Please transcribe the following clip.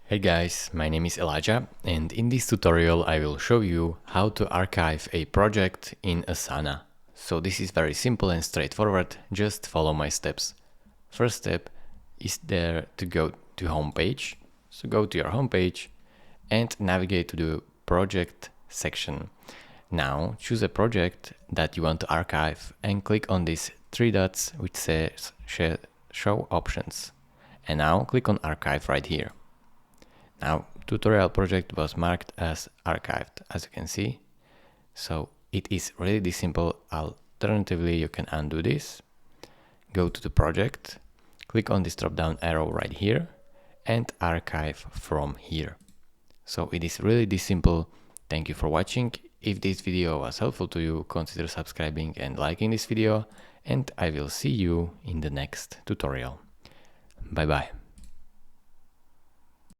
Hey guys, my name is Elijah, and in this tutorial I will show you how to archive a project in Asana. So this is very simple and straightforward, just follow my steps. First step is there to go to home page. So go to your home page and navigate to the project section. Now choose a project that you want to archive and click on these three dots which says show options. And now click on archive right here. Now, tutorial project was marked as archived, as you can see. So it is really this simple. Alternatively, you can undo this, go to the project, click on this drop-down arrow right here, and archive from here. So it is really this simple. Thank you for watching. If this video was helpful to you, consider subscribing and liking this video, and I will see you in the next tutorial. Bye bye.